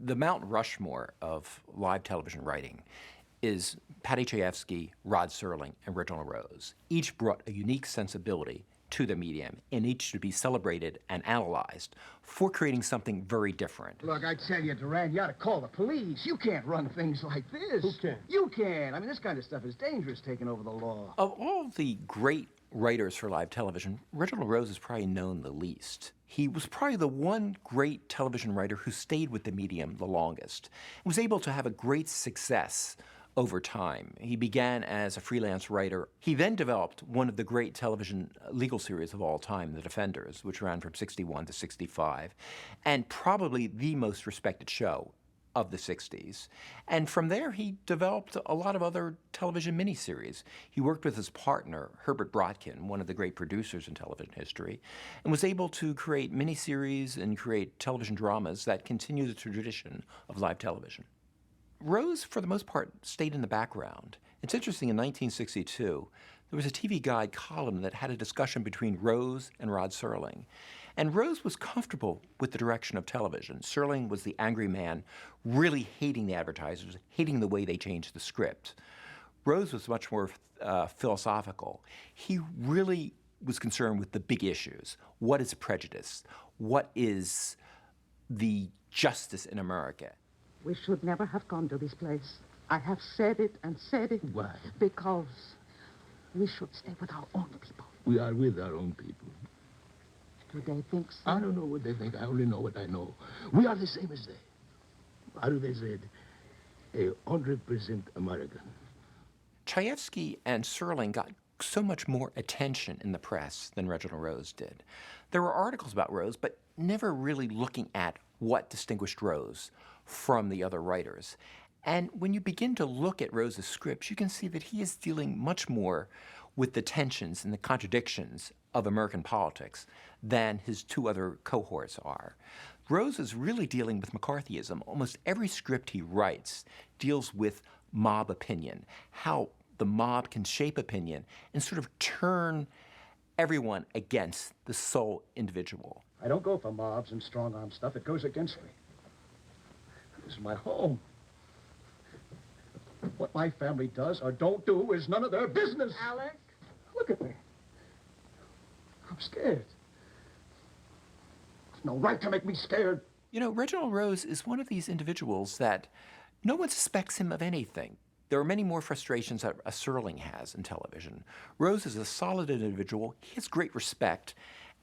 The Mount Rushmore of live television writing is Paddy Chayefsky, Rod Serling, and Reginald Rose. Each brought a unique sensibility to the medium, and each should be celebrated and analyzed for creating something very different. Look, I tell you, Duran, you ought to call the police. You can't run things like this. Who can? You can. I mean, this kind of stuff is dangerous, taking over the law. Of all the great writers for live television, Reginald Rose is probably known the least. He was probably the one great television writer who stayed with the medium the longest and was able to have a great success over time. He began as a freelance writer. He then developed one of the great television legal series of all time, The Defenders, which ran from 61 to 65, and probably the most respected show of the 60s. And from there, he developed a lot of other television miniseries. He worked with his partner, Herbert Brodkin, one of the great producers in television history, and was able to create miniseries and create television dramas that continue the tradition of live television. Rose, for the most part, stayed in the background. It's interesting, in 1962, there was a TV Guide column that had a discussion between Rose and Rod Serling. And Rose was comfortable with the direction of television. Serling was the angry man, really hating the advertisers, hating the way they changed the script. Rose was much more philosophical. He really was concerned with the big issues. What is prejudice? What is the justice in America? We should never have gone to this place. I have said it and said it. Why? Because we should stay with our own people. We are with our own people. Do they think so? I don't know what they think. I only know what I know. We are the same as they. How do they say it? 100% American. Chayefsky and Serling got so much more attention in the press than Reginald Rose did. There were articles about Rose, but never really looking at what distinguished Rose from the other writers. And when you begin to look at Rose's scripts, you can see that he is dealing much more with the tensions and the contradictions of American politics than his two other cohorts are. Rose is really dealing with McCarthyism. Almost every script he writes deals with mob opinion, how the mob can shape opinion and sort of turn everyone against the sole individual. I don't go for mobs and strong-arm stuff. It goes against me. This is my home. What my family does or don't do is none of their business. Alec? Look at me. I'm scared. There's no right to make me scared. You know, Reginald Rose is one of these individuals that no one suspects him of anything. There are many more frustrations that a Serling has in television. Rose is a solid individual. He has great respect.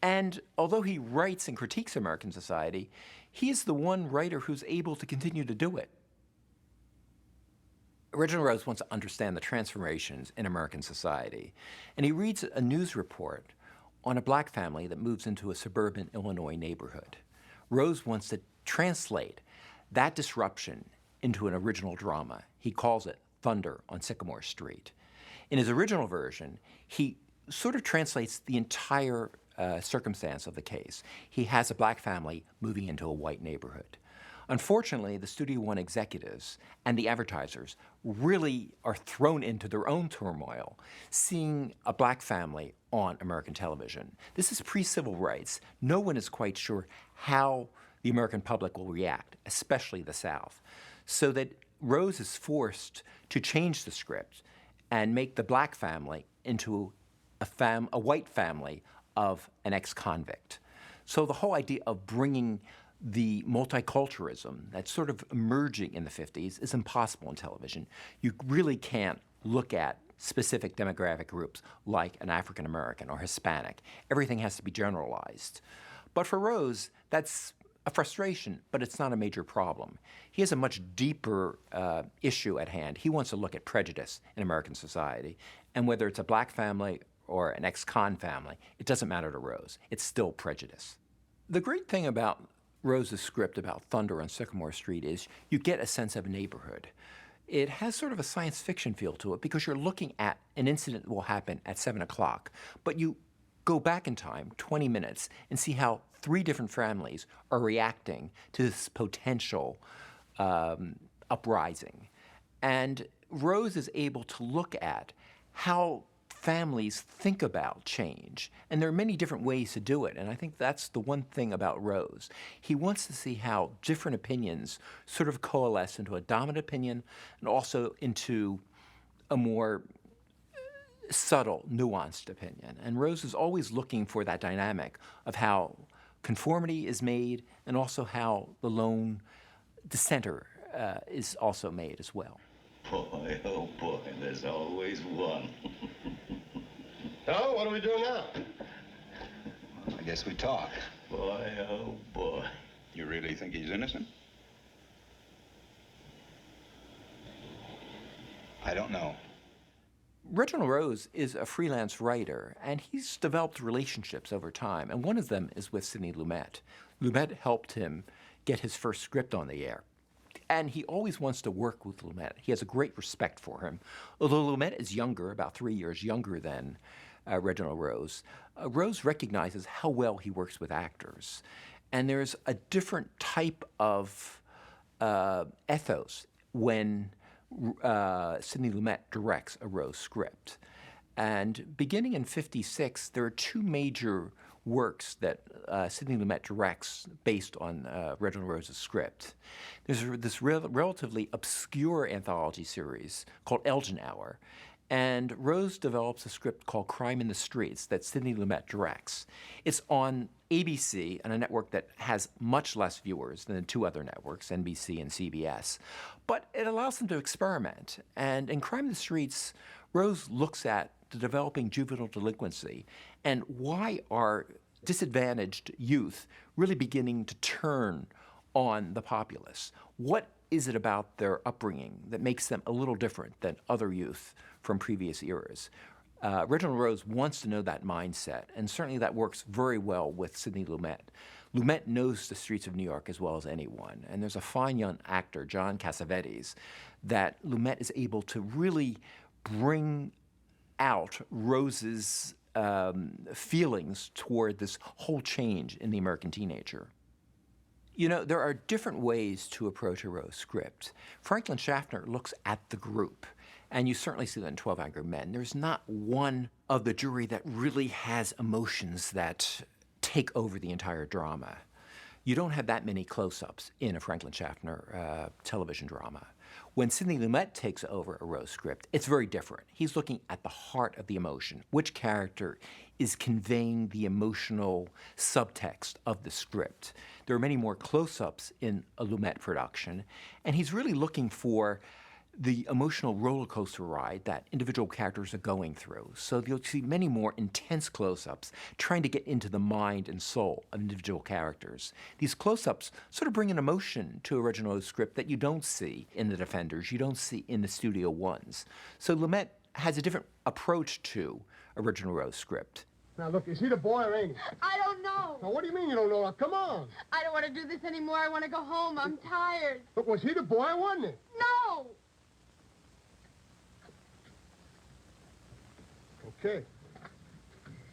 And although he writes and critiques American society, he is the one writer who's able to continue to do it. Reginald Rose wants to understand the transformations in American society, and he reads a news report on a black family that moves into a suburban Illinois neighborhood. Rose wants to translate that disruption into an original drama. He calls it Thunder on Sycamore Street. In his original version, he sort of translates the entire circumstance of the case. He has a black family moving into a white neighborhood. Unfortunately, the Studio One executives and the advertisers really are thrown into their own turmoil, seeing a black family on American television. This is pre-civil rights. No one is quite sure how the American public will react, especially the South. So that Rose is forced to change the script and make the black family into a white family of an ex-convict. So the whole idea of bringing the multiculturalism that's sort of emerging in the 50s is impossible in television. You really can't look at specific demographic groups like an African American or Hispanic. Everything has to be generalized. But for Rose, that's a frustration, but it's not a major problem. He has a much deeper issue at hand. He wants to look at prejudice in American society, and whether it's a black family or an ex-con family, it doesn't matter to Rose. It's still prejudice. The great thing about Rose's script about Thunder on Sycamore Street is you get a sense of neighborhood. It has sort of a science fiction feel to it because you're looking at an incident that will happen at 7 o'clock, but you go back in time 20 minutes and see how 3 different families are reacting to this potential uprising. And Rose is able to look at how families think about change. And there are many different ways to do it. And I think that's the one thing about Rose. He wants to see how different opinions sort of coalesce into a dominant opinion and also into a more subtle, nuanced opinion. And Rose is always looking for that dynamic of how conformity is made and also how the lone dissenter is also made as well. Boy, oh boy, there's always one. So, what do we do now? I guess we talk. Boy, oh boy. You really think he's innocent? I don't know. Reginald Rose is a freelance writer, and he's developed relationships over time, and one of them is with Sidney Lumet. Lumet helped him get his first script on the air, and he always wants to work with Lumet. He has a great respect for him. Although Lumet is younger, about 3 years younger than Reginald Rose, Rose recognizes how well he works with actors, and there's a different type of ethos when Sidney Lumet directs a Rose script. And beginning in '56, there are two major works that Sidney Lumet directs based on Reginald Rose's script. There's this relatively obscure anthology series called Elgin Hour, and Rose develops a script called Crime in the Streets that Sidney Lumet directs. It's on ABC, and a network that has much less viewers than the two other networks, NBC and CBS. But it allows them to experiment. And in Crime in the Streets, Rose looks at the developing juvenile delinquency and why are disadvantaged youth really beginning to turn on the populace? What is it about their upbringing that makes them a little different than other youth from previous eras? Reginald Rose wants to know that mindset, and certainly that works very well with Sidney Lumet. Lumet knows the streets of New York as well as anyone, and there's a fine young actor, John Cassavetes, that Lumet is able to really bring out Rose's feelings toward this whole change in the American teenager. You know, there are different ways to approach a Rose script. Franklin Schaffner looks at the group, and you certainly see that in 12 Angry Men. There's not one of the jury that really has emotions that take over the entire drama. You don't have that many close-ups in a Franklin Schaffner television drama. When Sidney Lumet takes over a Rose script, it's very different. He's looking at the heart of the emotion. Which character is conveying the emotional subtext of the script? There are many more close-ups in a Lumet production, and he's really looking for the emotional roller coaster ride that individual characters are going through. So you'll see many more intense close-ups trying to get into the mind and soul of individual characters. These close-ups sort of bring an emotion to a Reginald Rose script that you don't see in The Defenders, you don't see in the Studio Ones. So Lumet has a different approach to a Reginald Rose script. Now, look, is he the boy or ain't he? I don't know. Now, what do you mean you don't know? Now, come on. I don't want to do this anymore. I want to go home. I'm tired. Look, was he the boy or wasn't he? No! Okay.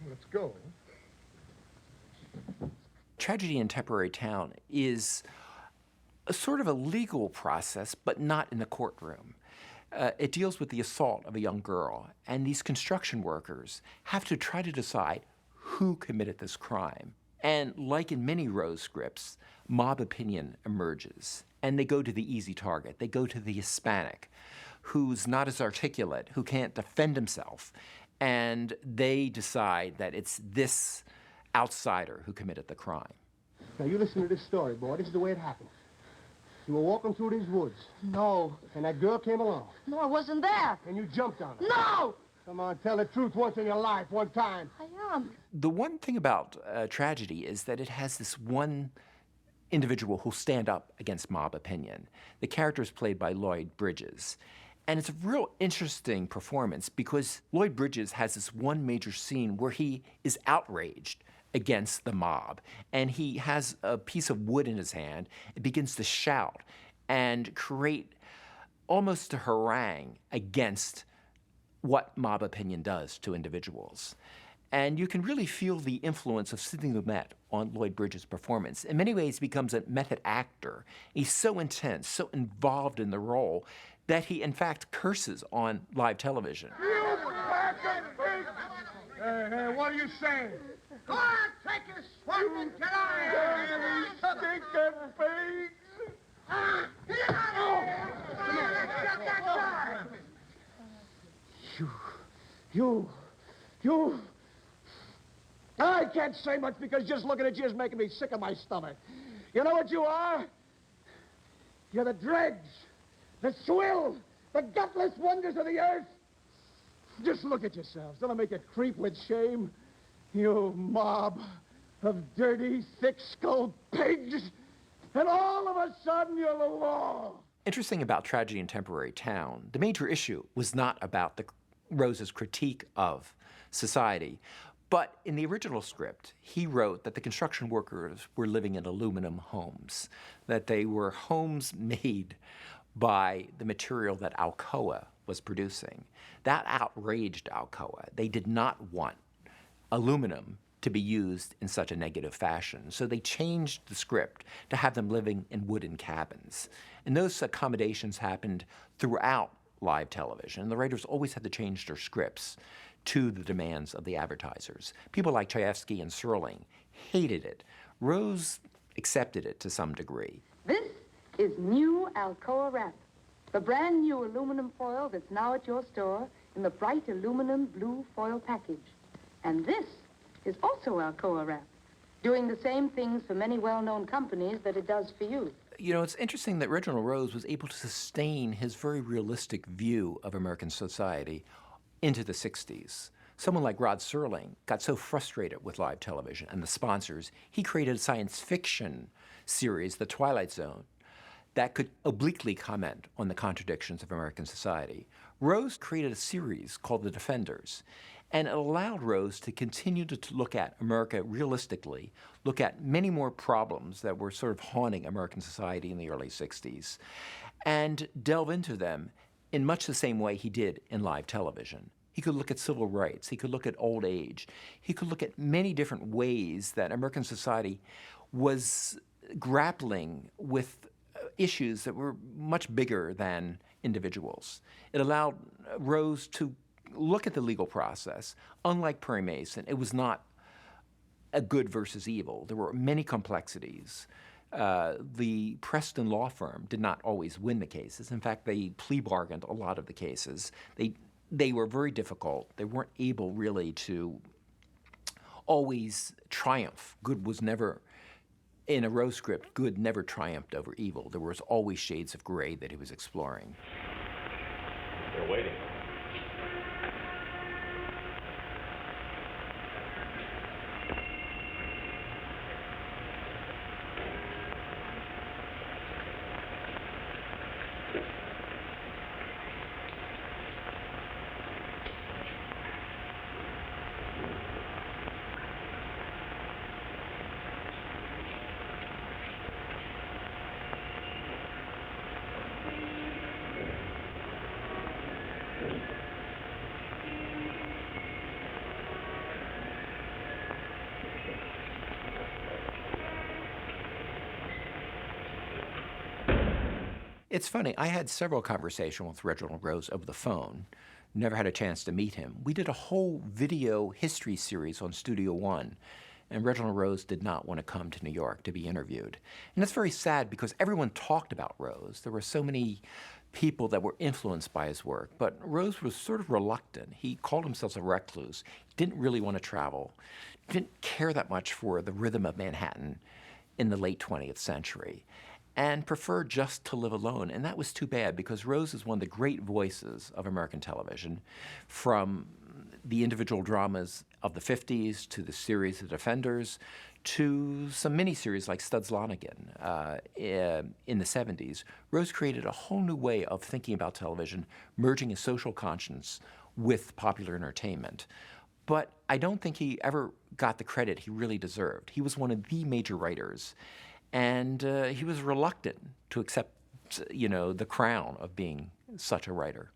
Let's go. Tragedy in Temporary Town is a sort of a legal process, but not in the courtroom. It deals with the assault of a young girl, and these construction workers have to try to decide who committed this crime. And like in many Rose scripts, mob opinion emerges, and they go to the easy target. They go to the Hispanic, who's not as articulate, who can't defend himself, and they decide that it's this outsider who committed the crime. Now, you listen to this story, boy. This is the way it happened. You were walking through these woods, No. and that girl came along, No, I wasn't there. and you jumped on her. No! Come on, tell the truth once in your life, one time. I am. The one thing about tragedy is that it has this one individual who'll stand up against mob opinion. The character is played by Lloyd Bridges. And it's a real interesting performance because Lloyd Bridges has this one major scene where he is outraged against the mob. And he has a piece of wood in his hand and begins to shout and create almost a harangue against what mob opinion does to individuals. And you can really feel the influence of Sidney Lumet on Lloyd Bridges' performance. In many ways, he becomes a method actor. He's so intense, so involved in the role, that he, in fact, curses on live television. You fucking big you say? Go on, take your swat and get out of here! Stinking pigs! Get out of here! Come on, let's get that guy! You... I can't say much because just looking at you is making me sick of my stomach. You know what you are? You're the dregs, the swill, the gutless wonders of the earth. Just look at yourselves. Don't it make you creep with shame? You mob of dirty, thick-skulled pigs. And all of a sudden, you're the law. Interesting about Tragedy in Temporary Town, the major issue was not about Rose's critique of society, but in the original script, he wrote that the construction workers were living in aluminum homes, that they were homes made by the material that Alcoa was producing. That outraged Alcoa. They did not want aluminum to be used in such a negative fashion. So they changed the script to have them living in wooden cabins. And those accommodations happened throughout live television. The writers always had to change their scripts to the demands of the advertisers. People like Chayefsky and Serling hated it. Rose accepted it to some degree. This is new Alcoa wrap, the brand new aluminum foil that's now at your store in the bright aluminum blue foil package. And this is also Alcoa wrap, doing the same things for many well-known companies that it does for you. You know, it's interesting that Reginald Rose was able to sustain his very realistic view of American society into the 60s. Someone like Rod Serling got so frustrated with live television and the sponsors, he created a science fiction series, The Twilight Zone, that could obliquely comment on the contradictions of American society. Rose created a series called The Defenders, and it allowed Rose to continue to look at America realistically, look at many more problems that were sort of haunting American society in the early 60s, and delve into them in much the same way he did in live television. He could look at civil rights, he could look at old age, he could look at many different ways that American society was grappling with issues that were much bigger than individuals. It allowed Rose to look at the legal process. Unlike Perry Mason, it was not a good versus evil. There were many complexities. The Preston law firm did not always win the cases. In fact, they plea bargained a lot of the cases. They were very difficult. They weren't able really to always triumph. Good was never, in a Rose script, good never triumphed over evil. There was always shades of gray that he was exploring. They're waiting. It's funny, I had several conversations with Reginald Rose over the phone. Never had a chance to meet him. We did a whole video history series on Studio One, and Reginald Rose did not want to come to New York to be interviewed. And that's very sad because everyone talked about Rose. There were so many people that were influenced by his work, but Rose was sort of reluctant. He called himself a recluse. He didn't really want to travel. Didn't care that much for the rhythm of Manhattan in the late 20th century, and preferred just to live alone. And that was too bad because Rose is one of the great voices of American television, from the individual dramas of the 50s to the series The Defenders to some miniseries like Studs Lonigan in the 70s. Rose created a whole new way of thinking about television, merging a social conscience with popular entertainment. But I don't think he ever got the credit he really deserved. He was one of the major writers, and he was reluctant to accept, the crown of being such a writer.